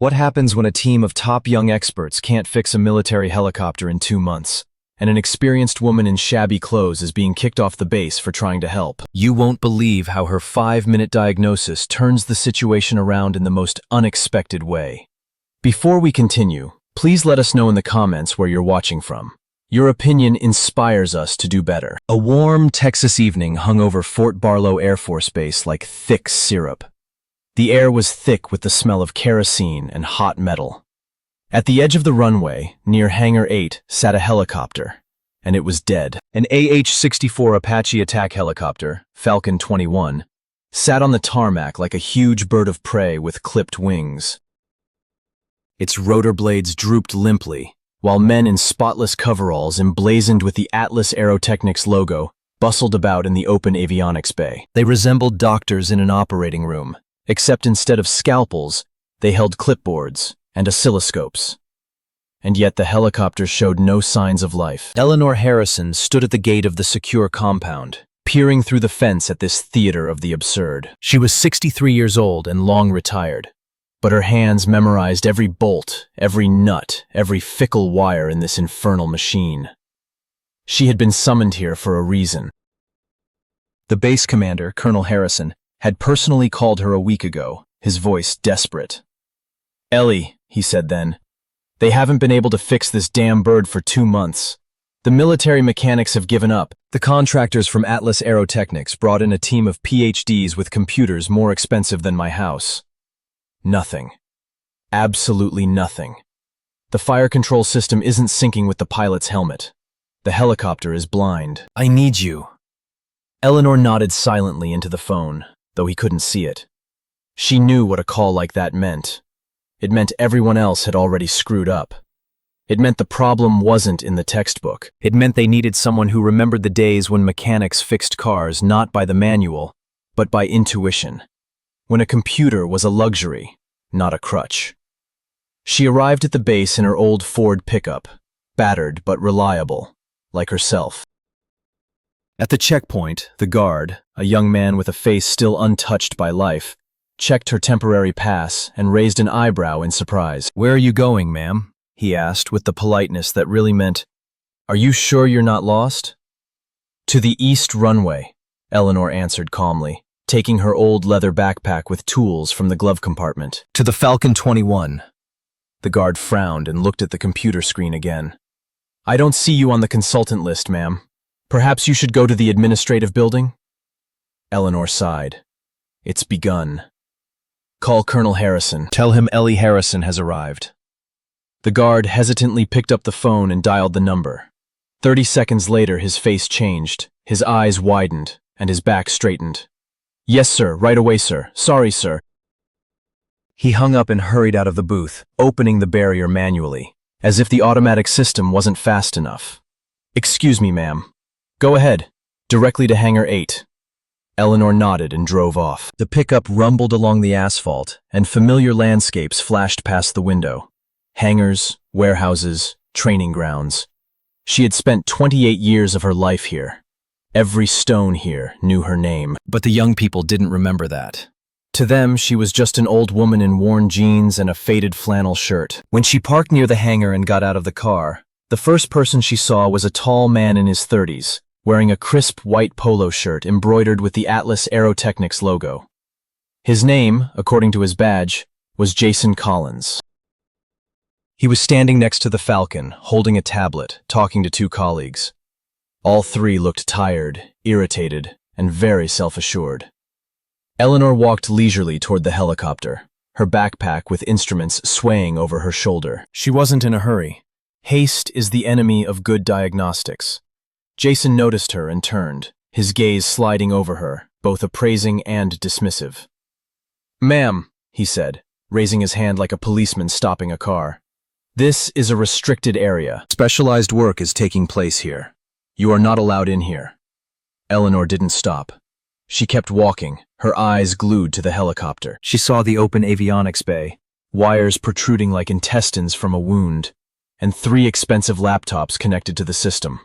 What happens when a team of top young experts can't fix a military helicopter in 2 months, and an experienced woman in shabby clothes is being kicked off the base for trying to help? You won't believe how her 5-minute diagnosis turns the situation around in the most unexpected way. Before we continue, please let us know in the comments where you're watching from. Your opinion inspires us to do better. A warm Texas evening hung over Fort Barlow Air Force Base like thick syrup. The air was thick with the smell of kerosene and hot metal. At the edge of the runway, near Hangar 8, sat a helicopter, and it was dead. An AH-64 Apache attack helicopter, Falcon 21, sat on the tarmac like a huge bird of prey with clipped wings. Its rotor blades drooped limply, while men in spotless coveralls emblazoned with the Atlas Aerotechnics logo bustled about in the open avionics bay. They resembled doctors in an operating room, except instead of scalpels, they held clipboards and oscilloscopes. And yet the helicopter showed no signs of life. Eleanor Harrison stood at the gate of the secure compound, peering through the fence at this theater of the absurd. She was 63 years old and long retired, but her hands memorized every bolt, every nut, every fickle wire in this infernal machine. She had been summoned here for a reason. The base commander, Colonel Harrison, had personally called her a week ago, his voice desperate. "Ellie," he said then, "they haven't been able to fix this damn bird for 2 months. The military mechanics have given up. The contractors from Atlas Aerotechnics brought in a team of PhDs with computers more expensive than my house. Nothing. Absolutely nothing. The fire control system isn't syncing with the pilot's helmet. The helicopter is blind. I need you." Eleanor nodded silently into the phone, though he couldn't see it. She knew what a call like that meant. It meant everyone else had already screwed up. It meant the problem wasn't in the textbook. It meant they needed someone who remembered the days when mechanics fixed cars not by the manual, but by intuition. When a computer was a luxury, not a crutch. She arrived at the base in her old Ford pickup, battered but reliable, like herself. At the checkpoint, the guard, a young man with a face still untouched by life, checked her temporary pass and raised an eyebrow in surprise. "Where are you going, ma'am?" he asked with the politeness that really meant, "Are you sure you're not lost?" "To the east runway," Eleanor answered calmly, taking her old leather backpack with tools from the glove compartment. "To the Falcon 21. The guard frowned and looked at the computer screen again. "I don't see you on the consultant list, ma'am. Perhaps you should go to the administrative building?" Eleanor sighed. "It's begun. Call Colonel Harrison. Tell him Ellie Harrison has arrived." The guard hesitantly picked up the phone and dialed the number. 30 seconds later, his face changed, his eyes widened, and his back straightened. "Yes, sir. Right away, sir. Sorry, sir." He hung up and hurried out of the booth, opening the barrier manually, as if the automatic system wasn't fast enough. "Excuse me, ma'am. Go ahead. Directly to Hangar 8. Eleanor nodded and drove off. The pickup rumbled along the asphalt, and familiar landscapes flashed past the window. Hangars, warehouses, training grounds. She had spent 28 years of her life here. Every stone here knew her name. But the young people didn't remember that. To them, she was just an old woman in worn jeans and a faded flannel shirt. When she parked near the hangar and got out of the car, the first person she saw was a tall man in his 30s, wearing a crisp white polo shirt embroidered with the Atlas Aerotechnics logo. His name, according to his badge, was Jason Collins. He was standing next to the Falcon, holding a tablet, talking to 2 colleagues. All 3 looked tired, irritated, and very self-assured. Eleanor walked leisurely toward the helicopter, her backpack with instruments swaying over her shoulder. She wasn't in a hurry. Haste is the enemy of good diagnostics. Jason noticed her and turned, his gaze sliding over her, both appraising and dismissive. "Ma'am," he said, raising his hand like a policeman stopping a car. "This is a restricted area. Specialized work is taking place here. You are not allowed in here." Eleanor didn't stop. She kept walking, her eyes glued to the helicopter. She saw the open avionics bay, wires protruding like intestines from a wound, and 3 expensive laptops connected to the system.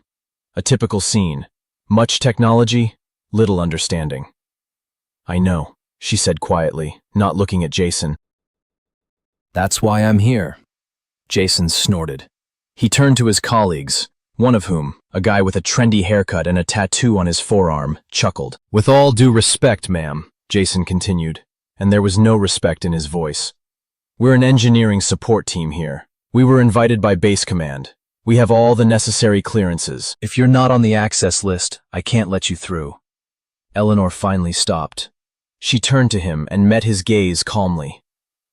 A typical scene. Much technology, little understanding. "I know," she said quietly, not looking at Jason. That's why I'm here. Jason snorted. He turned to his colleagues, one of whom, a guy with a trendy haircut and a tattoo on his forearm, chuckled. With all due respect, ma'am, Jason continued, and there was no respect in his voice. We're an engineering support team here. We were invited by Base Command. We have all the necessary clearances. If you're not on the access list, I can't let you through. Eleanor finally stopped. She turned to him and met his gaze calmly.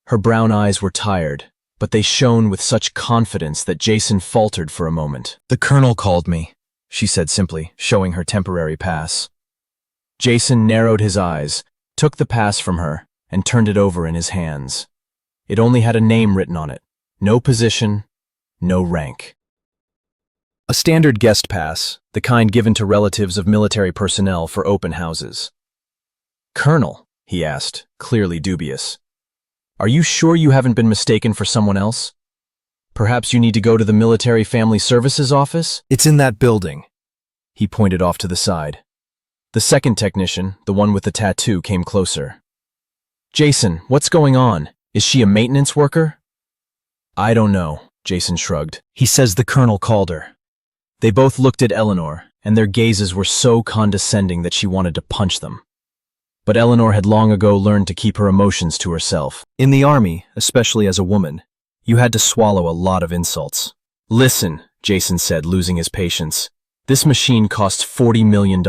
Her brown eyes were tired, but they shone with such confidence that Jason faltered for a moment. The colonel called me, she said simply, showing her temporary pass. Jason narrowed his eyes, took the pass from her, and turned it over in his hands. It only had a name written on it. No position, no rank. A standard guest pass, the kind given to relatives of military personnel for open houses. Colonel, he asked, clearly dubious. Are you sure you haven't been mistaken for someone else? Perhaps you need to go to the Military Family Services office? It's in that building. He pointed off to the side. The second technician, the one with the tattoo, came closer. Jason, what's going on? Is she a maintenance worker? I don't know, Jason shrugged. He says the colonel called her. They both looked at Eleanor, and their gazes were so condescending that she wanted to punch them. But Eleanor had long ago learned to keep her emotions to herself. In the army, especially as a woman, you had to swallow a lot of insults. Listen, Jason said, losing his patience. This machine costs $40 million.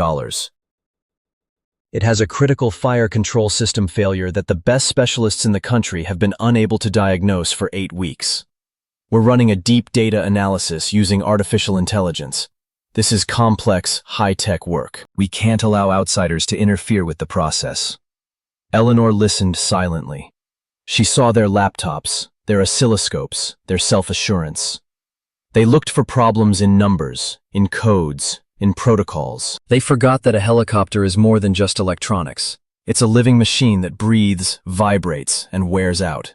It has a critical fire control system failure that the best specialists in the country have been unable to diagnose for 8 weeks. We're running a deep data analysis using artificial intelligence. This is complex, high-tech work. We can't allow outsiders to interfere with the process. Eleanor listened silently. She saw their laptops, their oscilloscopes, their self-assurance. They looked for problems in numbers, in codes, in protocols. They forgot that a helicopter is more than just electronics. It's a living machine that breathes, vibrates, and wears out.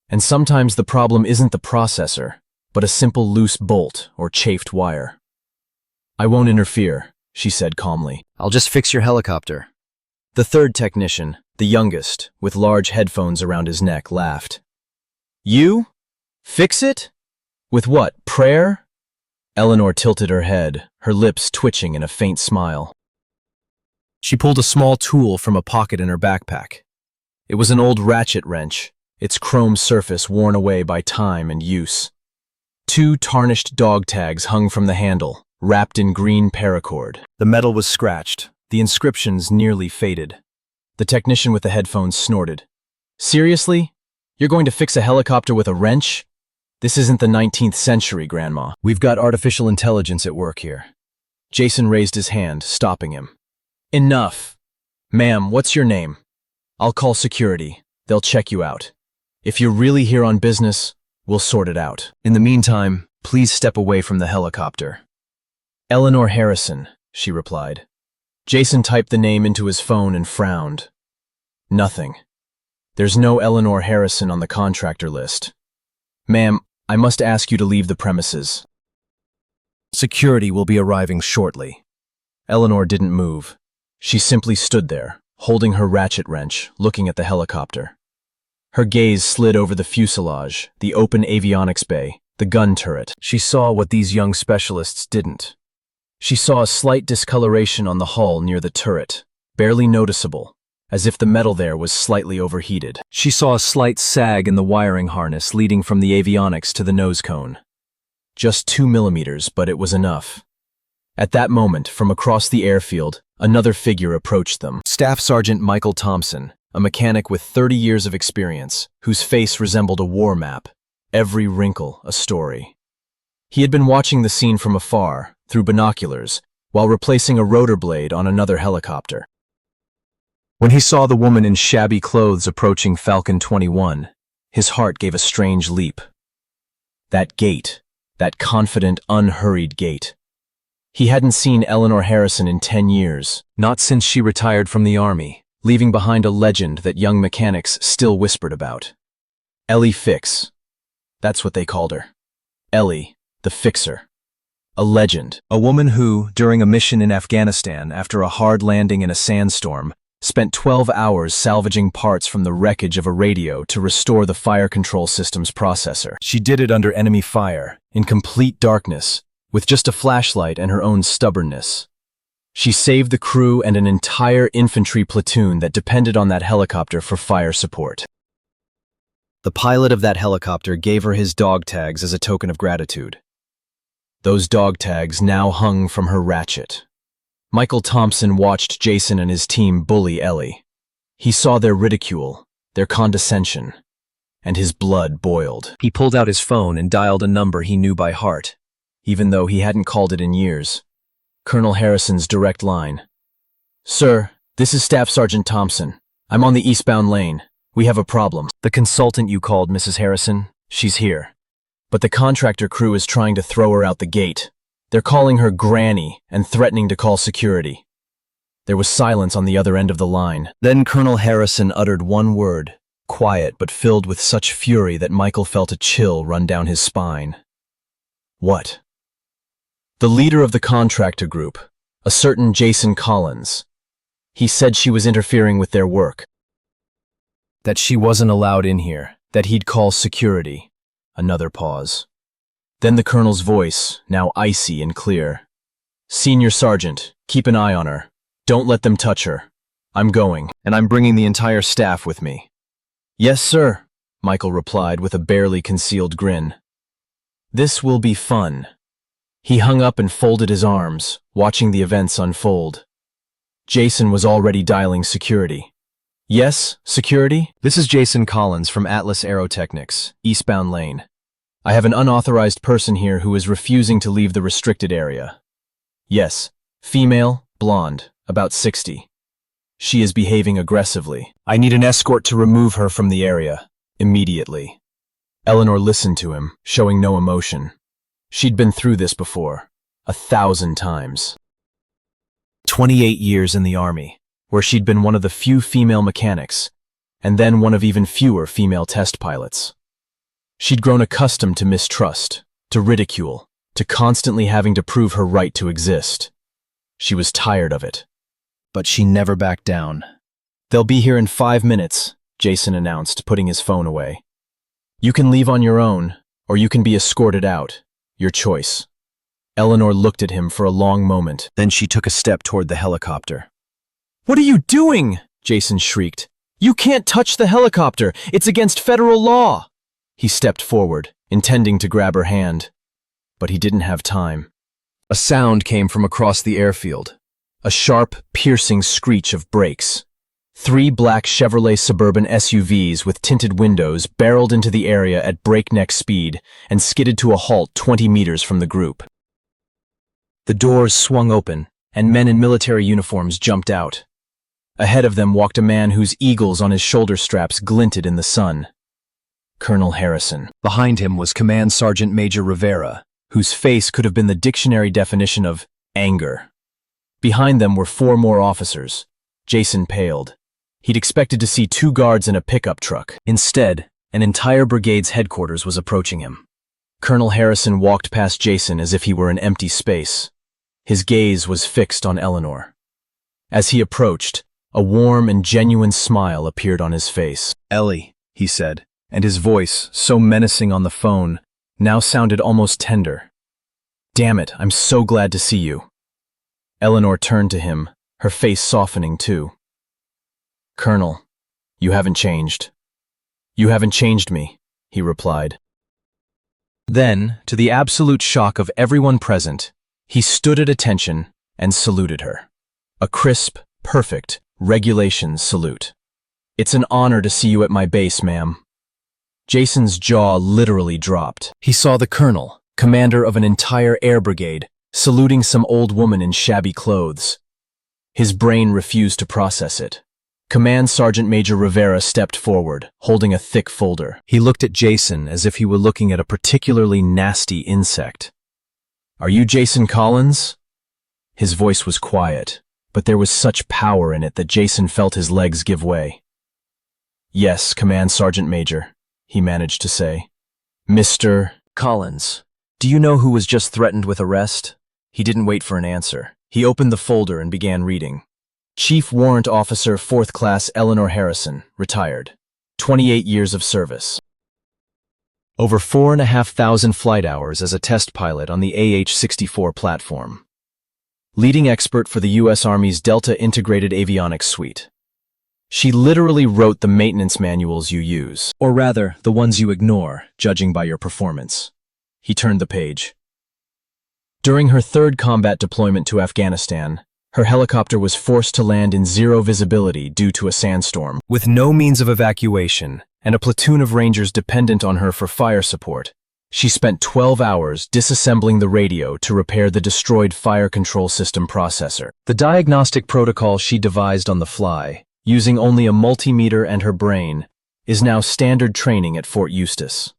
And sometimes the problem isn't the processor, but a simple loose bolt or chafed wire. I won't interfere, she said calmly. I'll just fix your helicopter. The third technician, the youngest, with large headphones around his neck, laughed. You? Fix it? With what, prayer? Eleanor tilted her head, her lips twitching in a faint smile. She pulled a small tool from a pocket in her backpack. It was an old ratchet wrench, its chrome surface worn away by time and use. 2 tarnished dog tags hung from the handle, wrapped in green paracord. The metal was scratched, the inscriptions nearly faded. The technician with the headphones snorted. Seriously? You're going to fix a helicopter with a wrench? This isn't the 19th century, Grandma. We've got artificial intelligence at work here. Jason raised his hand, stopping him. Enough. Ma'am, what's your name? I'll call security. They'll check you out. If you're really here on business, we'll sort it out. In the meantime, please step away from the helicopter. Eleanor Harrison, she replied. Jason typed the name into his phone and frowned. Nothing. There's no Eleanor Harrison on the contractor list. Ma'am, I must ask you to leave the premises. Security will be arriving shortly. Eleanor didn't move. She simply stood there, holding her ratchet wrench, looking at the helicopter. Her gaze slid over the fuselage, the open avionics bay, the gun turret. She saw what these young specialists didn't. She saw a slight discoloration on the hull near the turret, barely noticeable, as if the metal there was slightly overheated. She saw a slight sag in the wiring harness leading from the avionics to the nose cone. Just 2 millimeters, but it was enough. At that moment, from across the airfield, another figure approached them. Staff Sergeant Michael Thompson, a mechanic with 30 years of experience, whose face resembled a war map, every wrinkle a story. He had been watching the scene from afar, through binoculars, while replacing a rotor blade on another helicopter. When he saw the woman in shabby clothes approaching Falcon 21, his heart gave a strange leap. That gait, that confident, unhurried gait. He hadn't seen Eleanor Harrison in 10 years, not since she retired from the army, leaving behind a legend that young mechanics still whispered about. Ellie Fix. That's what they called her. Ellie, the Fixer. A legend, a woman who, during a mission in Afghanistan after a hard landing in a sandstorm, spent 12 hours salvaging parts from the wreckage of a radio to restore the fire control system's processor. She did it under enemy fire, in complete darkness, with just a flashlight and her own stubbornness. She saved the crew and an entire infantry platoon that depended on that helicopter for fire support. The pilot of that helicopter gave her his dog tags as a token of gratitude. Those dog tags now hung from her ratchet. Michael Thompson watched Jason and his team bully Ellie. He saw their ridicule, their condescension, and his blood boiled. He pulled out his phone and dialed a number he knew by heart, even though he hadn't called it in years. Colonel Harrison's direct line. "Sir, this is Staff Sergeant Thompson. I'm on the eastbound lane. We have a problem. The consultant you called, Mrs. Harrison, she's here. But the contractor crew is trying to throw her out the gate. They're calling her Granny and threatening to call security." There was silence on the other end of the line. Then Colonel Harrison uttered one word, quiet but filled with such fury that Michael felt a chill run down his spine. "What?" "The leader of the contractor group, a certain Jason Collins. He said she was interfering with their work. That she wasn't allowed in here, that he'd call security." Another pause. Then the colonel's voice, now icy and clear. "Senior Sergeant, keep an eye on her. Don't let them touch her. I'm going, and I'm bringing the entire staff with me." "Yes, sir," Michael replied with a barely concealed grin. "This will be fun." He hung up and folded his arms, watching the events unfold. Jason was already dialing security. "Yes, security? This is Jason Collins from Atlas Aerotechnics, eastbound lane. I have an unauthorized person here who is refusing to leave the restricted area. Yes, female, blonde, about 60. She is behaving aggressively. I need an escort to remove her from the area, immediately." Eleanor listened to him, showing no emotion. She'd been through this before, 1,000 times. 28 years in the Army, where she'd been one of the few female mechanics, and then one of even fewer female test pilots. She'd grown accustomed to mistrust, to ridicule, to constantly having to prove her right to exist. She was tired of it. But she never backed down. "They'll be here in 5 minutes, Jason announced, putting his phone away. "You can leave on your own, or you can be escorted out. Your choice." Eleanor looked at him for a long moment, then she took a step toward the helicopter. "What are you doing?" Jason shrieked. "You can't touch the helicopter! It's against federal law!" He stepped forward, intending to grab her hand. But he didn't have time. A sound came from across the airfield. A sharp, piercing screech of brakes. 3 black Chevrolet Suburban SUVs with tinted windows barreled into the area at breakneck speed and skidded to a halt 20 meters from the group. The doors swung open, and men in military uniforms jumped out. Ahead of them walked a man whose eagles on his shoulder straps glinted in the sun. Colonel Harrison. Behind him was Command Sergeant Major Rivera, whose face could have been the dictionary definition of anger. Behind them were 4 more officers. Jason paled. He'd expected to see 2 guards in a pickup truck. Instead, an entire brigade's headquarters was approaching him. Colonel Harrison walked past Jason as if he were an empty space. His gaze was fixed on Eleanor. As he approached, a warm and genuine smile appeared on his face. "Ellie," he said, and his voice, so menacing on the phone, now sounded almost tender. "Damn it, I'm so glad to see you." Eleanor turned to him, her face softening too. "Colonel, you haven't changed." "You haven't changed me," he replied. Then, to the absolute shock of everyone present, he stood at attention and saluted her. A crisp, perfect, regulations salute. "It's an honor to see you at my base, ma'am." Jason's jaw literally dropped. He saw the colonel, commander of an entire air brigade, saluting some old woman in shabby clothes. His brain refused to process it. Command Sergeant Major Rivera stepped forward, holding a thick folder. He looked at Jason as if he were looking at a particularly nasty insect. "Are you Jason Collins?" His voice was quiet, but there was such power in it that Jason felt his legs give way. "Yes, Command Sergeant Major," he managed to say. "Mr. Collins, do you know who was just threatened with arrest?" He didn't wait for an answer. He opened the folder and began reading. Chief Warrant Officer 4th Class Eleanor Harrison, retired. 28 years of service. Over 4,500 flight hours as a test pilot on the AH-64 platform. Leading expert for the U.S. Army's Delta Integrated Avionics Suite. She literally wrote the maintenance manuals you use, or rather, the ones you ignore, judging by your performance. He turned the page. During her third combat deployment to Afghanistan, her helicopter was forced to land in zero visibility due to a sandstorm. With no means of evacuation, and a platoon of Rangers dependent on her for fire support, she spent 12 hours disassembling the radio to repair the destroyed fire control system processor. The diagnostic protocol she devised on the fly, using only a multimeter and her brain, is now standard training at Fort Eustis.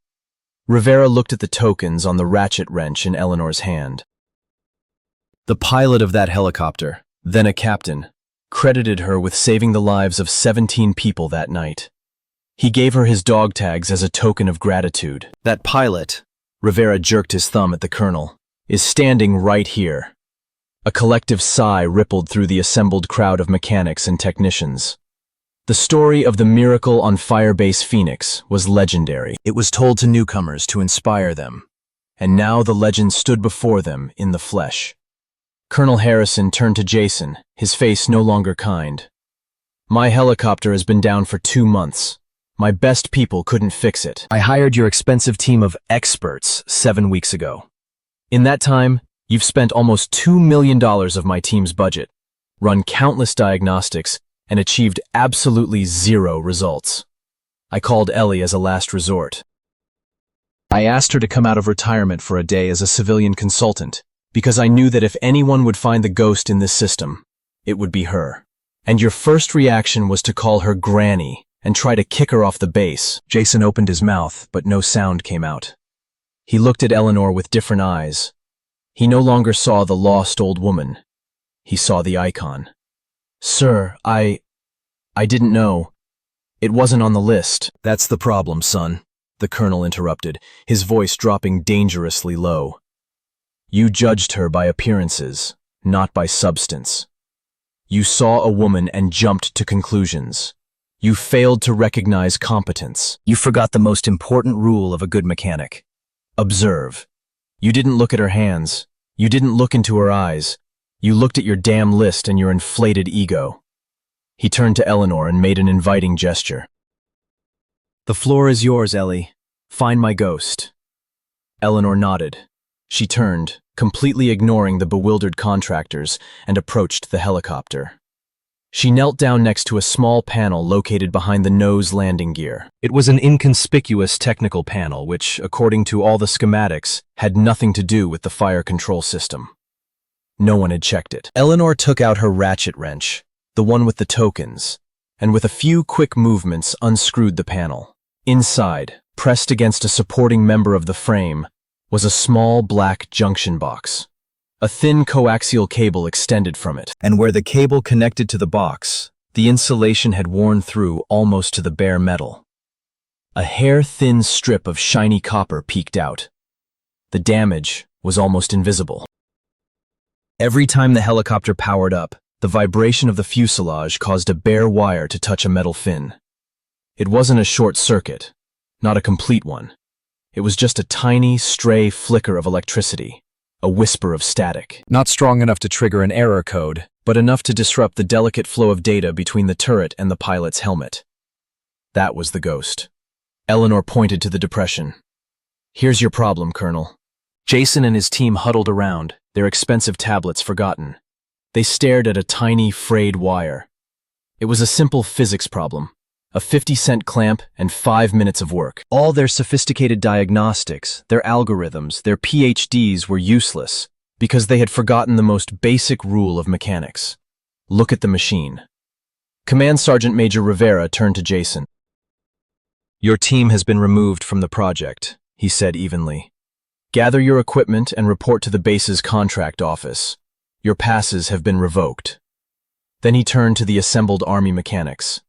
Rivera looked at the tokens on the ratchet wrench in Eleanor's hand. The pilot of that helicopter, then a captain, credited her with saving the lives of 17 people that night. He gave her his dog tags as a token of gratitude. That pilot, Rivera jerked his thumb at the colonel, is standing right here. A collective sigh rippled through the assembled crowd of mechanics and technicians. The story of the miracle on Firebase Phoenix was legendary. It was told to newcomers to inspire them, and now the legend stood before them in the flesh. Colonel Harrison turned to Jason, his face no longer kind. My helicopter has been down for 2 months. My best people couldn't fix it. I hired your expensive team of experts 7 weeks ago. In that time, you've spent almost $2 million of my team's budget, run countless diagnostics, and achieved absolutely zero results. I called Ellie as a last resort. I asked her to come out of retirement for a day as a civilian consultant, because I knew that if anyone would find the ghost in this system, it would be her. And your first reaction was to call her Granny and try to kick her off the base. Jason opened his mouth, but no sound came out. He looked at Eleanor with different eyes. He no longer saw the lost old woman. He saw the icon. Sir, I didn't know. It wasn't on the list. That's the problem, son, the colonel interrupted, his voice dropping dangerously low. You judged her by appearances, not by substance. You saw a woman and jumped to conclusions. You failed to recognize competence. You forgot the most important rule of a good mechanic. Observe. You didn't look at her hands. You didn't look into her eyes. You looked at your damn list and your inflated ego. He turned to Eleanor and made an inviting gesture. The floor is yours, Ellie. Find my ghost. Eleanor nodded. She turned, completely ignoring the bewildered contractors, and approached the helicopter. She knelt down next to a small panel located behind the nose landing gear. It was an inconspicuous technical panel which, according to all the schematics, had nothing to do with the fire control system. No one had checked it. Eleanor took out her ratchet wrench, the one with the tokens, and with a few quick movements unscrewed the panel. Inside, pressed against a supporting member of the frame, was a small black junction box. A thin coaxial cable extended from it, and where the cable connected to the box, the insulation had worn through almost to the bare metal. A hair-thin strip of shiny copper peeked out. The damage was almost invisible. Every time the helicopter powered up, the vibration of the fuselage caused a bare wire to touch a metal fin. It wasn't a short circuit, not a complete one. It was just a tiny, stray flicker of electricity. A whisper of static. Not strong enough to trigger an error code, but enough to disrupt the delicate flow of data between the turret and the pilot's helmet. That was the ghost. Eleanor pointed to the depression. Here's your problem, Colonel. Jason and his team huddled around, their expensive tablets forgotten. They stared at a tiny, frayed wire. It was a simple physics problem. A 50-cent clamp and 5 minutes of work. All their sophisticated diagnostics, their algorithms, their PhDs were useless because they had forgotten the most basic rule of mechanics. Look at the machine. Command Sergeant Major Rivera turned to Jason. Your team has been removed from the project, he said evenly. Gather your equipment and report to the base's contract office. Your passes have been revoked. Then he turned to the assembled Army mechanics.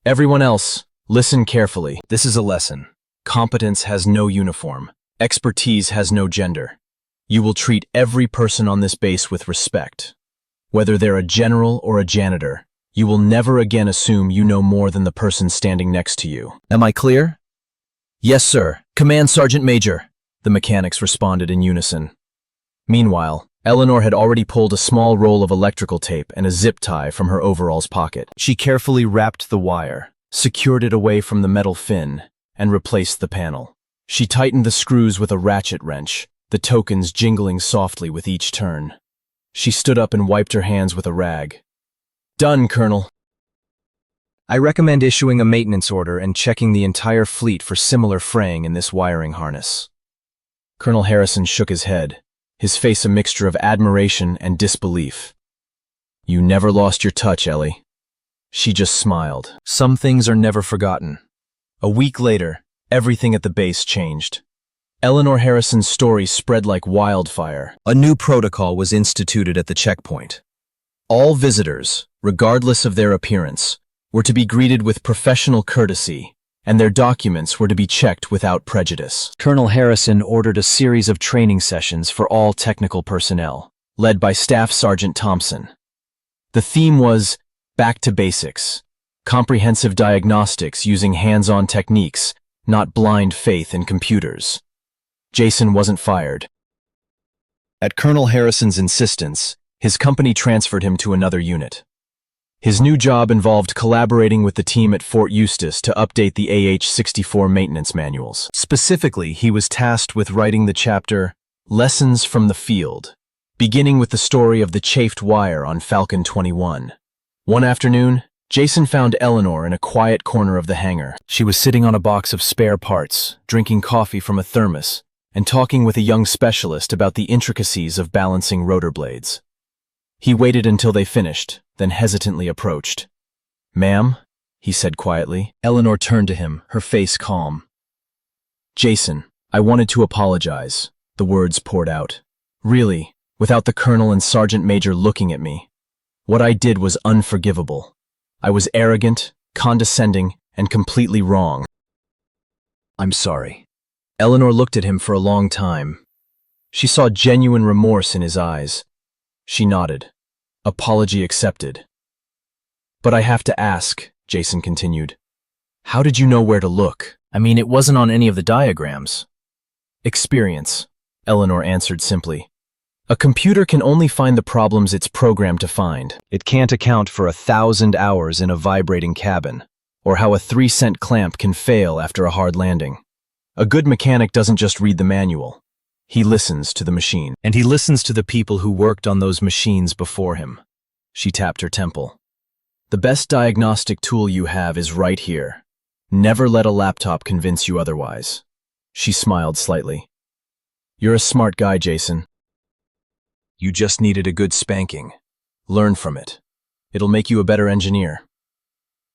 Everyone else, listen carefully. This is a lesson. Competence has no uniform. Expertise has no gender. You will treat every person on this base with respect. Whether they're a general or a janitor, you will never again assume you know more than the person standing next to you. Am I clear? Yes, sir. Command Sergeant Major, the mechanics responded in unison. Meanwhile, Eleanor had already pulled a small roll of electrical tape and a zip tie from her overalls pocket. She carefully wrapped the wire, secured it away from the metal fin, and replaced the panel. She tightened the screws with a ratchet wrench, the tokens jingling softly with each turn. She stood up and wiped her hands with a rag. Done, Colonel. I recommend issuing a maintenance order and checking the entire fleet for similar fraying in this wiring harness. Colonel Harrison shook his head, his face a mixture of admiration and disbelief. You never lost your touch, Ellie. She just smiled. Some things are never forgotten. A week later, everything at the base changed. Eleanor Harrison's story spread like wildfire. A new protocol was instituted at the checkpoint. All visitors, regardless of their appearance, were to be greeted with professional courtesy, and their documents were to be checked without prejudice. Colonel Harrison ordered a series of training sessions for all technical personnel, led by Staff Sergeant Thompson. The theme was back to basics, comprehensive diagnostics using hands-on techniques, not blind faith in computers. Jason wasn't fired. At Colonel Harrison's insistence, his company transferred him to another unit. His new job involved collaborating with the team at Fort Eustis to update the AH-64 maintenance manuals. Specifically, he was tasked with writing the chapter, Lessons from the Field, beginning with the story of the chafed wire on Falcon 21. One afternoon, Jason found Eleanor in a quiet corner of the hangar. She was sitting on a box of spare parts, drinking coffee from a thermos, and talking with a young specialist about the intricacies of balancing rotor blades. He waited until they finished, then hesitantly approached. Ma'am, he said quietly. Eleanor turned to him, her face calm. Jason, I wanted to apologize, the words poured out. Really, without the colonel and sergeant major looking at me. What I did was unforgivable. I was arrogant, condescending, and completely wrong. I'm sorry. Eleanor looked at him for a long time. She saw genuine remorse in his eyes. She nodded. Apology accepted. But I have to ask, Jason continued. How did you know where to look? I mean, it wasn't on any of the diagrams. Experience, Eleanor answered simply. A computer can only find the problems it's programmed to find. It can't account for 1,000 hours in a vibrating cabin, or how a 3-cent clamp can fail after a hard landing. A good mechanic doesn't just read the manual. He listens to the machine. And he listens to the people who worked on those machines before him. She tapped her temple. The best diagnostic tool you have is right here. Never let a laptop convince you otherwise. She smiled slightly. You're a smart guy, Jason. You just needed a good spanking. Learn from it. It'll make you a better engineer.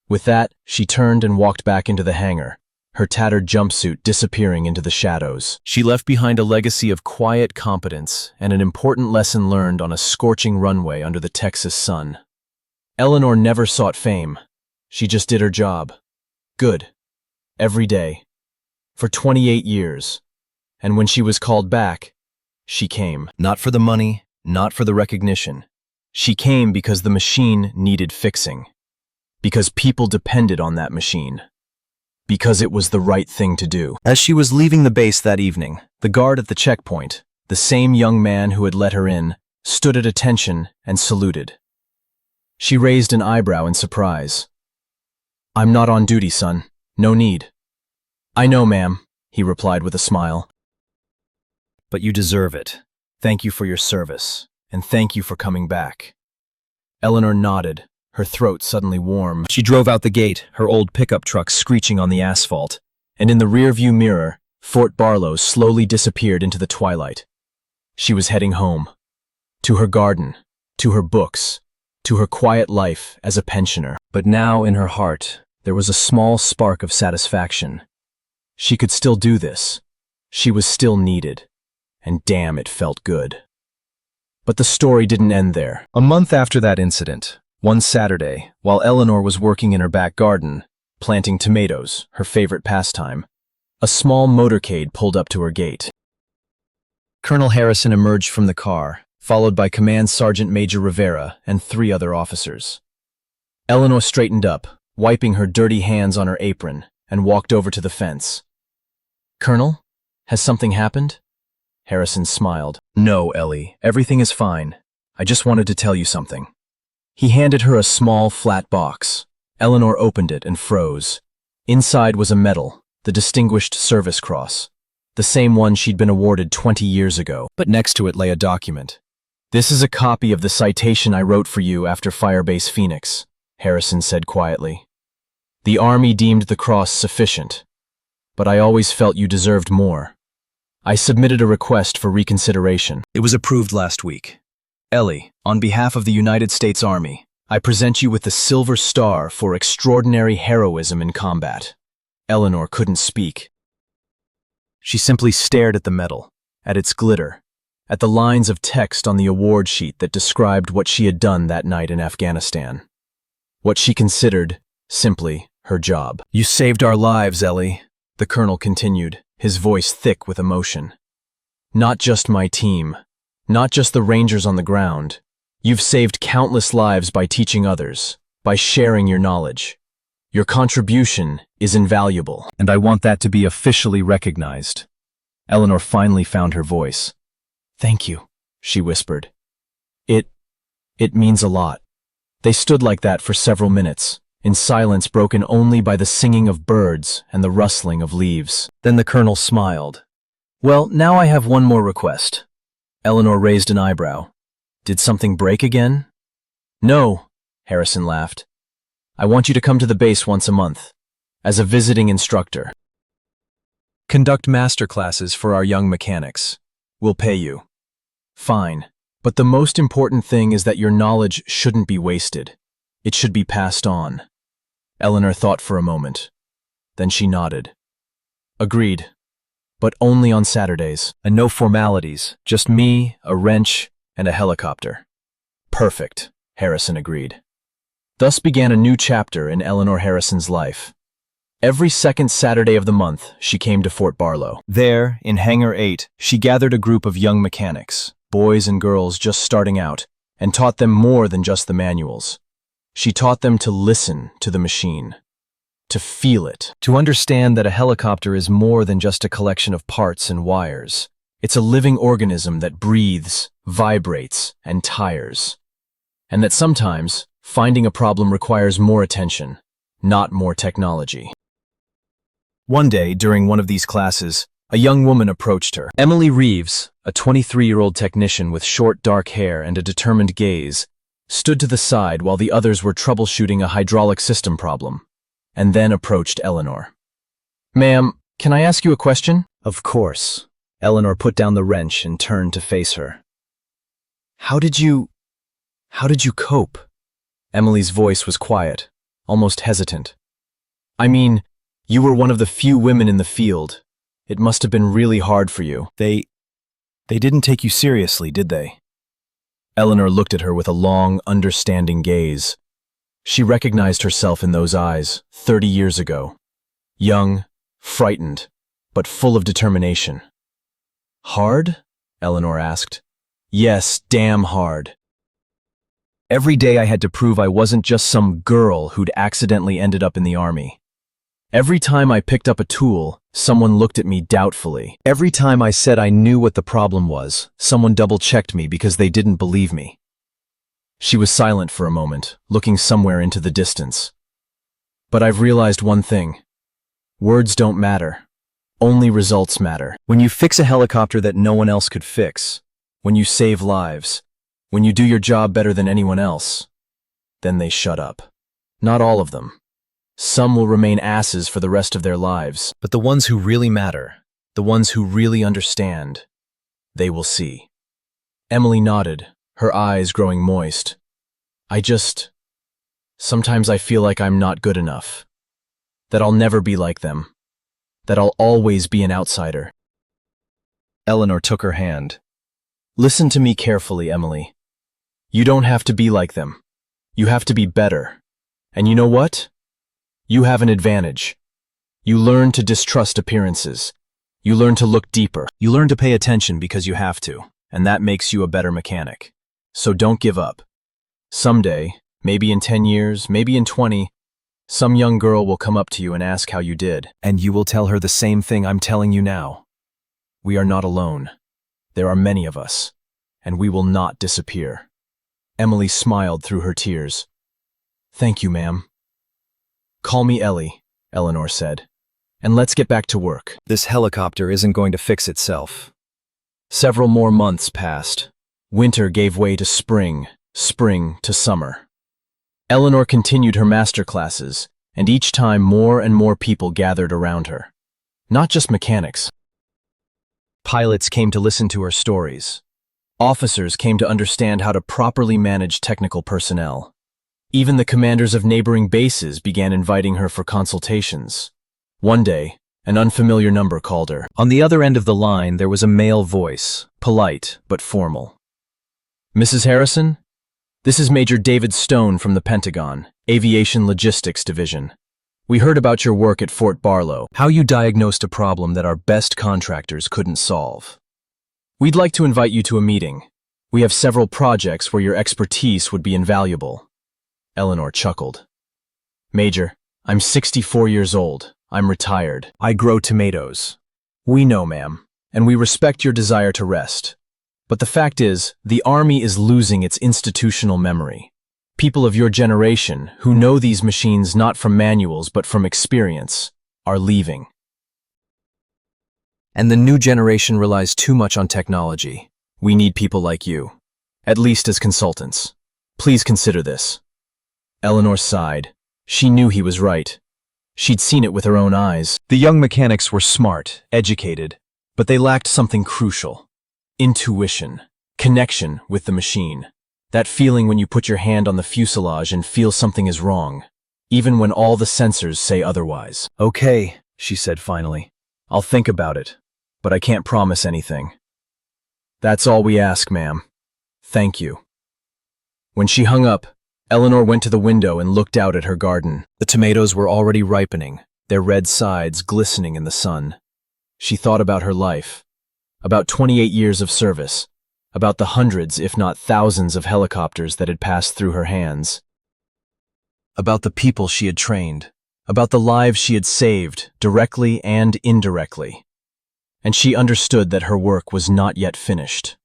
With that, she turned and walked back into the hangar, her tattered jumpsuit disappearing into the shadows. She left behind a legacy of quiet competence and an important lesson learned on a scorching runway under the Texas sun. Eleanor never sought fame. She just did her job. Good. Every day. For 28 years. And when she was called back, she came. Not for the money, not for the recognition. She came because the machine needed fixing. Because people depended on that machine. Because it was the right thing to do. As she was leaving the base that evening, the guard at the checkpoint, the same young man who had let her in, stood at attention and saluted. She raised an eyebrow in surprise. I'm not on duty, son. No need. I know, ma'am, he replied with a smile. But you deserve it. Thank you for your service, and thank you for coming back. Eleanor nodded, her throat suddenly warm. She drove out the gate, her old pickup truck screeching on the asphalt, and in the rearview mirror, Fort Barlow slowly disappeared into the twilight. She was heading home. To her garden, to her books, to her quiet life as a pensioner. But now in her heart, there was a small spark of satisfaction. She could still do this. She was still needed. And damn, it felt good. But the story didn't end there. A month after that incident, one Saturday, while Eleanor was working in her back garden, planting tomatoes, her favorite pastime, a small motorcade pulled up to her gate. Colonel Harrison emerged from the car, followed by Command Sergeant Major Rivera and 3 other officers. Eleanor straightened up, wiping her dirty hands on her apron, and walked over to the fence. "Colonel, has something happened?" Harrison smiled. "No, Ellie, everything is fine. I just wanted to tell you something." He handed her a small, flat box. Eleanor opened it and froze. Inside was a medal, the Distinguished Service Cross, the same one she'd been awarded 20 years ago. But next to it lay a document. "This is a copy of the citation I wrote for you after Firebase Phoenix," Harrison said quietly. "The Army deemed the cross sufficient, but I always felt you deserved more. I submitted a request for reconsideration. It was approved last week. Ellie, on behalf of the United States Army, I present you with the Silver Star for extraordinary heroism in combat." Eleanor couldn't speak. She simply stared at the medal, at its glitter, at the lines of text on the award sheet that described what she had done that night in Afghanistan. What she considered, simply, her job. "You saved our lives, Ellie," the colonel continued, his voice thick with emotion. "Not just my team, not just the Rangers on the ground. You've saved countless lives by teaching others, by sharing your knowledge. Your contribution is invaluable, and I want that to be officially recognized." Eleanor finally found her voice. "Thank you," she whispered. It means a lot." They stood like that for several minutes, in silence broken only by the singing of birds and the rustling of leaves. Then the colonel smiled. "Well, now I have one more request." Eleanor raised an eyebrow. "Did something break again?" "No," Harrison laughed. "I want you to come to the base once a month, as a visiting instructor. Conduct master classes for our young mechanics. We'll pay you." "Fine, but the most important thing is that your knowledge shouldn't be wasted. It should be passed on." Eleanor thought for a moment. Then she nodded. "Agreed, but only on Saturdays, and no formalities, just me, a wrench, and a helicopter." "Perfect," Harrison agreed. Thus began a new chapter in Eleanor Harrison's life. Every second Saturday of the month, she came to Fort Barlow. There, in Hangar 8, she gathered a group of young mechanics, boys and girls just starting out, and taught them more than just the manuals. She taught them to listen to the machine, to feel it, to understand that a helicopter is more than just a collection of parts and wires. It's a living organism that breathes, vibrates, and tires. And that sometimes, finding a problem requires more attention, not more technology. One day, during one of these classes, a young woman approached her. Emily Reeves, a 23-year-old technician with short dark hair and a determined gaze, stood to the side while the others were troubleshooting a hydraulic system problem, and then approached Eleanor. "Ma'am, can I ask you a question?" "Of course." Eleanor put down the wrench and turned to face her. How did you cope?" Emily's voice was quiet, almost hesitant. "I mean, you were one of the few women in the field. It must have been really hard for you." They didn't take you seriously, did they?" Eleanor looked at her with a long, understanding gaze. She recognized herself in those eyes, 30 years ago. Young, frightened, but full of determination. "Hard?" Eleanor asked. "Yes, damn hard. Every day I had to prove I wasn't just some girl who'd accidentally ended up in the Army. Every time I picked up a tool, someone looked at me doubtfully. Every time I said I knew what the problem was, someone double-checked me because they didn't believe me." She was silent for a moment, looking somewhere into the distance. "But I've realized one thing. Words don't matter. Only results matter. When you fix a helicopter that no one else could fix, when you save lives, when you do your job better than anyone else, then they shut up. Not all of them. Some will remain asses for the rest of their lives, but the ones who really matter, the ones who really understand, they will see." Emily nodded, her eyes growing moist. Sometimes I feel like I'm not good enough. That I'll never be like them. That I'll always be an outsider." Eleanor took her hand. "Listen to me carefully, Emily. You don't have to be like them. You have to be better. And you know what? You have an advantage. You learn to distrust appearances. You learn to look deeper. You learn to pay attention because you have to. and that makes you a better mechanic. So don't give up. Someday, maybe in 10 years, maybe in 20, some young girl will come up to you and ask how you did. And you will tell her the same thing I'm telling you now. We are not alone. There are many of us, and we will not disappear. Emily smiled through her tears. Thank you, ma'am. Call me Ellie, Eleanor said, and let's get back to work. This helicopter isn't going to fix itself. Several more months passed. Winter gave way to spring, spring to summer. Eleanor continued her master classes, and each time more and more people gathered around her. Not just mechanics. Pilots came to listen to her stories. Officers came to understand how to properly manage technical personnel. Even the commanders of neighboring bases began inviting her for consultations. One day, an unfamiliar number called her. On the other end of the line, there was a male voice, polite but formal. Mrs. Harrison? This is Major David Stone from the Pentagon, Aviation Logistics Division. We heard about your work at Fort Barlow, how you diagnosed a problem that our best contractors couldn't solve. We'd like to invite you to a meeting. We have several projects where your expertise would be invaluable. Eleanor chuckled. Major, I'm 64 years old. I'm retired. I grow tomatoes. We know, ma'am, and we respect your desire to rest. But the fact is, the Army is losing its institutional memory. People of your generation, who know these machines not from manuals but from experience, are leaving. And the new generation relies too much on technology. We need people like you, at least as consultants. Please consider this. Eleanor sighed. She knew he was right. She'd seen it with her own eyes. The young mechanics were smart, educated, but they lacked something crucial. Intuition, connection with the machine. That feeling when you put your hand on the fuselage and feel something is wrong, even when all the sensors say otherwise. Okay, she said finally. I'll think about it, but I can't promise anything. That's all we ask, ma'am. Thank you. When she hung up, Eleanor went to the window and looked out at her garden. The tomatoes were already ripening, their red sides glistening in the sun. She thought about her life, about 28 years of service, about the hundreds, if not thousands, of helicopters that had passed through her hands, about the people she had trained, about the lives she had saved, directly and indirectly. And she understood that her work was not yet finished.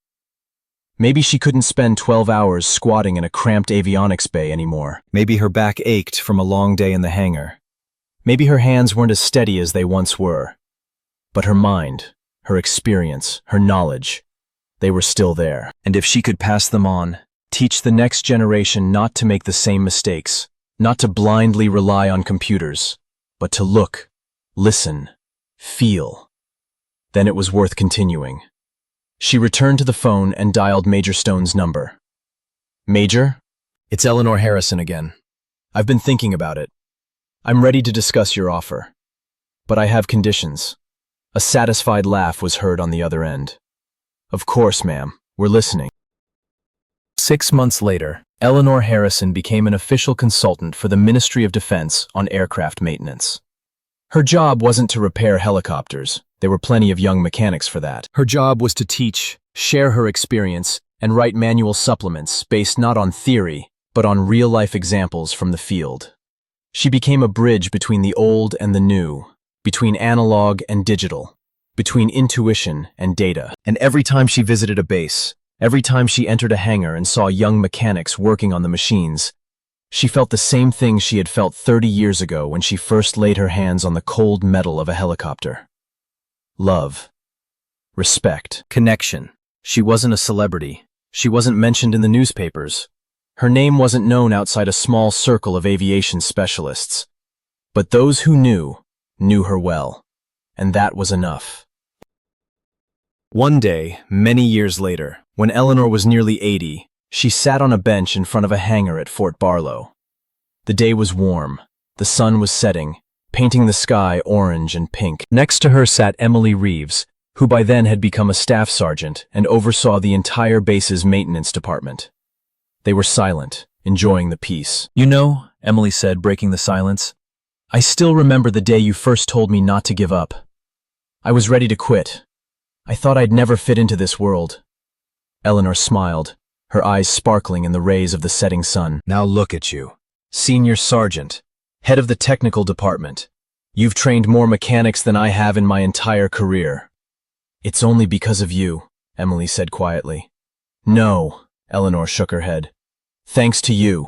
Maybe she couldn't spend 12 hours squatting in a cramped avionics bay anymore. Maybe her back ached from a long day in the hangar. Maybe her hands weren't as steady as they once were. But her mind, her experience, her knowledge, they were still there. And if she could pass them on, teach the next generation not to make the same mistakes, not to blindly rely on computers, but to look, listen, feel, then it was worth continuing. She returned to the phone and dialed Major Stone's number. Major? It's Eleanor Harrison again. I've been thinking about it. I'm ready to discuss your offer. But I have conditions. A satisfied laugh was heard on the other end. Of course, ma'am. We're listening. 6 months later, Eleanor Harrison became an official consultant for the Ministry of Defense on aircraft maintenance. Her job wasn't to repair helicopters. There were plenty of young mechanics for that. Her job was to teach, share her experience, and write manual supplements based not on theory, but on real-life examples from the field. She became a bridge between the old and the new, between analog and digital, between intuition and data. And every time she visited a base, every time she entered a hangar and saw young mechanics working on the machines, she felt the same thing she had felt 30 years ago when she first laid her hands on the cold metal of a helicopter. Love. Respect. Connection. She wasn't a celebrity. She wasn't mentioned in the newspapers. Her name wasn't known outside a small circle of aviation specialists. But those who knew her well. And that was enough. One day, many years later, when Eleanor was nearly 80, she sat on a bench in front of a hangar at Fort Barlow. The day was warm. The sun was setting, painting the sky orange and pink. Next to her sat Emily Reeves, who by then had become a staff sergeant and oversaw the entire base's maintenance department. They were silent, enjoying the peace. You know, Emily said, breaking the silence, I still remember the day you first told me not to give up. I was ready to quit. I thought I'd never fit into this world. Eleanor smiled, her eyes sparkling in the rays of the setting sun. Now look at you. Senior Sergeant, head of the technical department. You've trained more mechanics than I have in my entire career. It's only because of you, Emily said quietly. No, Eleanor shook her head. Thanks to you.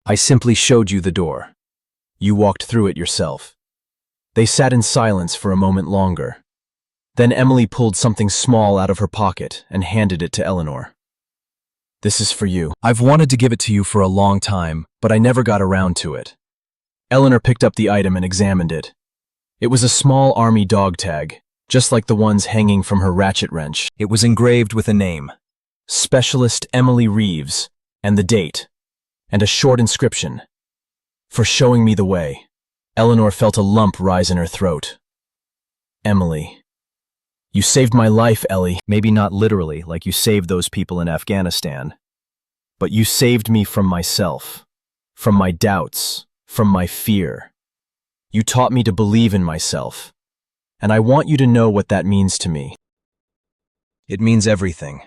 I simply showed you the door. You walked through it yourself. They sat in silence for a moment longer. Then Emily pulled something small out of her pocket and handed it to Eleanor. This is for you. I've wanted to give it to you for a long time, but I never got around to it. Eleanor picked up the item and examined it. It was a small army dog tag, just like the ones hanging from her ratchet wrench. It was engraved with a name, Specialist Emily Reeves, and the date, and a short inscription. For showing me the way. Eleanor felt a lump rise in her throat. Emily. You saved my life, Ellie. Maybe not literally, like you saved those people in Afghanistan. But you saved me from myself, from my doubts, from my fear. You taught me to believe in myself. And I want you to know what that means to me. It means everything.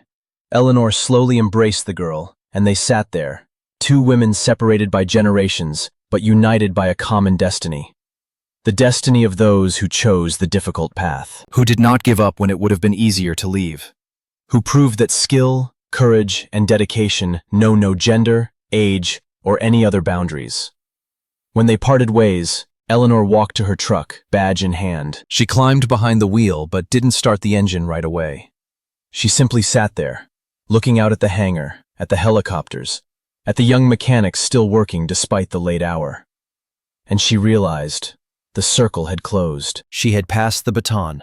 Eleanor slowly embraced the girl, and they sat there, two women separated by generations, but united by a common destiny. The destiny of those who chose the difficult path, who did not give up when it would have been easier to leave, who proved that skill, courage, and dedication know no gender, age, or any other boundaries. When they parted ways, Eleanor walked to her truck, badge in hand. She climbed behind the wheel but didn't start the engine right away. She simply sat there, looking out at the hangar, at the helicopters, at the young mechanics still working despite the late hour. And she realized the circle had closed. She had passed the baton.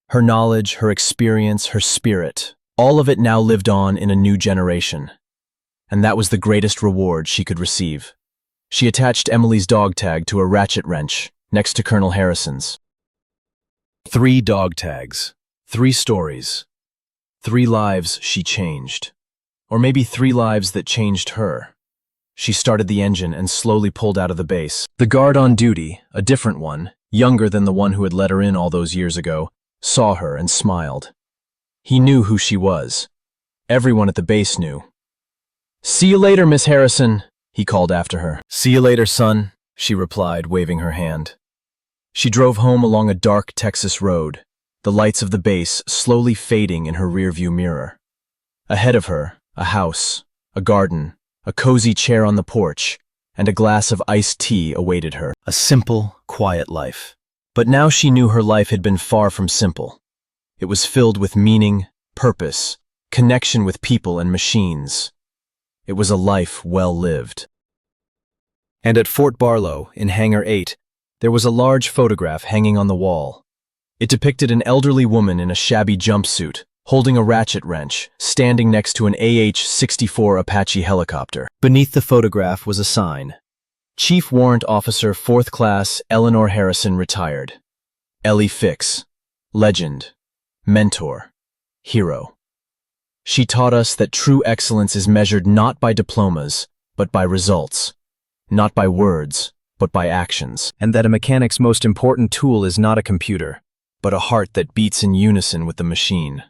Her knowledge, her experience, her spirit, all of it now lived on in a new generation. And that was the greatest reward she could receive. She attached Emily's dog tag to a ratchet wrench next to Colonel Harrison's. 3 dog tags, 3 stories, 3 lives she changed. Or maybe 3 lives that changed her. She started the engine and slowly pulled out of the base. The guard on duty, a different one, younger than the one who had let her in all those years ago, saw her and smiled. He knew who she was. Everyone at the base knew. "See you later, Miss Harrison," he called after her. "See you later, son," she replied, waving her hand. She drove home along a dark Texas road, the lights of the base slowly fading in her rearview mirror. Ahead of her, a house, a garden, a cozy chair on the porch, and a glass of iced tea awaited her. A simple, quiet life. But now she knew her life had been far from simple. It was filled with meaning, purpose, connection with people and machines. It was a life well lived. And at Fort Barlow, in Hangar 8, there was a large photograph hanging on the wall. It depicted an elderly woman in a shabby jumpsuit, holding a ratchet wrench, standing next to an AH-64 Apache helicopter. Beneath the photograph was a sign. Chief Warrant Officer 4th Class Eleanor Harrison retired. Ellie Fix. Legend. Mentor. Hero. She taught us that true excellence is measured not by diplomas, but by results. Not by words, but by actions. And that a mechanic's most important tool is not a computer, but a heart that beats in unison with the machine.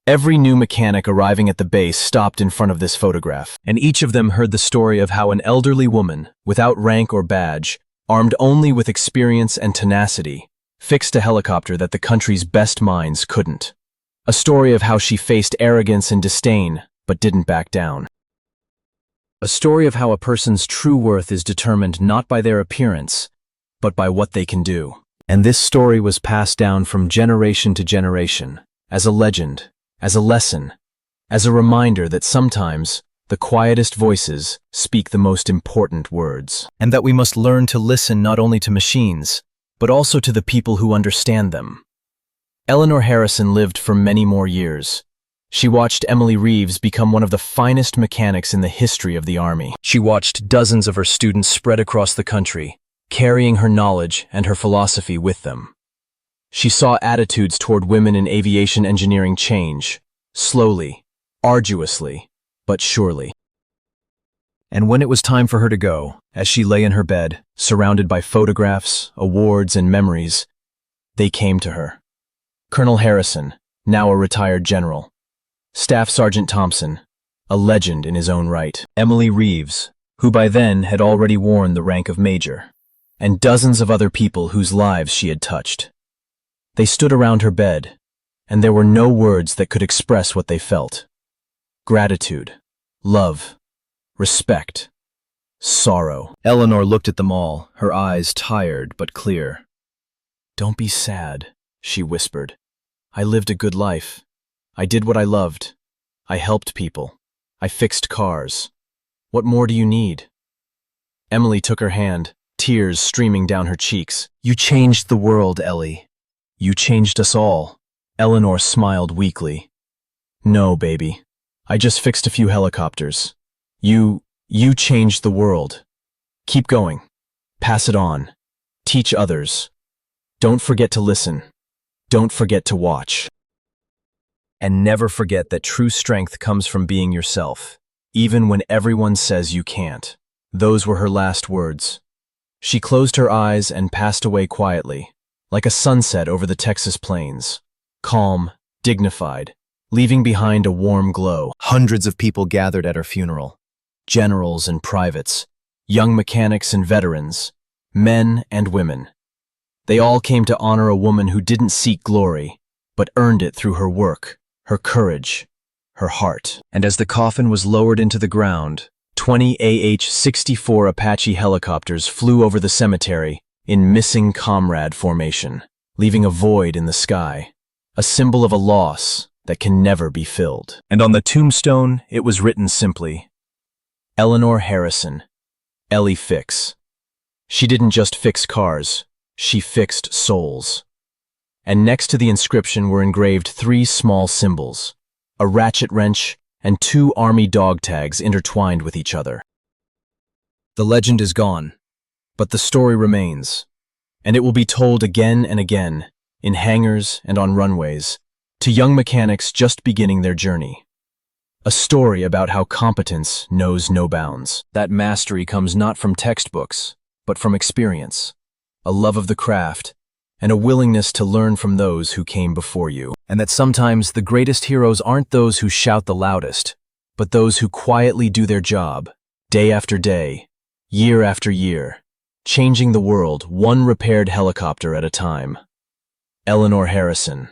Every new mechanic arriving at the base stopped in front of this photograph, and each of them heard the story of how an elderly woman, without rank or badge, armed only with experience and tenacity, fixed a helicopter that the country's best minds couldn't. A story of how she faced arrogance and disdain, but didn't back down. A story of how a person's true worth is determined not by their appearance, but by what they can do. And this story was passed down from generation to generation, as a legend, as a lesson, as a reminder that sometimes the quietest voices speak the most important words. And that we must learn to listen not only to machines, but also to the people who understand them. Eleanor Harrison lived for many more years. She watched Emily Reeves become one of the finest mechanics in the history of the Army. She watched dozens of her students spread across the country, carrying her knowledge and her philosophy with them. She saw attitudes toward women in aviation engineering change, slowly, arduously, but surely. And when it was time for her to go, as she lay in her bed, surrounded by photographs, awards, and memories, they came to her. Colonel Harrison, now a retired general. Staff Sergeant Thompson, a legend in his own right. Emily Reeves, who by then had already worn the rank of major, and dozens of other people whose lives she had touched. They stood around her bed, and there were no words that could express what they felt. Gratitude, love, respect, sorrow. Eleanor looked at them all, her eyes tired but clear. "Don't be sad," she whispered. "I lived a good life. I did what I loved. I helped people. I fixed cars. What more do you need?" Emily took her hand, tears streaming down her cheeks. "You changed the world, Ellie. You changed us all." Eleanor smiled weakly. "No, baby. I just fixed a few helicopters. You changed the world. Keep going. Pass it on. Teach others. Don't forget to listen. Don't forget to watch. And never forget that true strength comes from being yourself, even when everyone says you can't." Those were her last words. She closed her eyes and passed away quietly, like a sunset over the Texas plains, calm, dignified, leaving behind a warm glow. Hundreds of people gathered at her funeral, generals and privates, young mechanics and veterans, men and women. They all came to honor a woman who didn't seek glory, but earned it through her work, her courage, her heart. And as the coffin was lowered into the ground, 20 AH-64 Apache helicopters flew over the cemetery in missing comrade formation, leaving a void in the sky, a symbol of a loss that can never be filled. And on the tombstone, it was written simply, "Eleanor Harrison, Ellie Fix." She didn't just fix cars, she fixed souls. And next to the inscription were engraved 3 small symbols, a ratchet wrench and 2 army dog tags intertwined with each other. The legend is gone, but the story remains, and it will be told again and again, in hangars and on runways, to young mechanics just beginning their journey. A story about how competence knows no bounds. That mastery comes not from textbooks, but from experience, a love of the craft, and a willingness to learn from those who came before you. And that sometimes the greatest heroes aren't those who shout the loudest, but those who quietly do their job, day after day, year after year, changing the world one repaired helicopter at a time. Eleanor Harrison,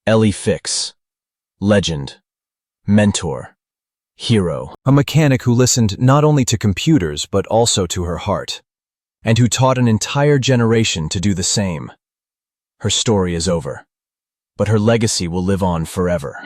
Ellie Fix, legend, mentor, hero. A mechanic who listened not only to computers but also to her heart, and who taught an entire generation to do the same. Her story is over, but her legacy will live on forever.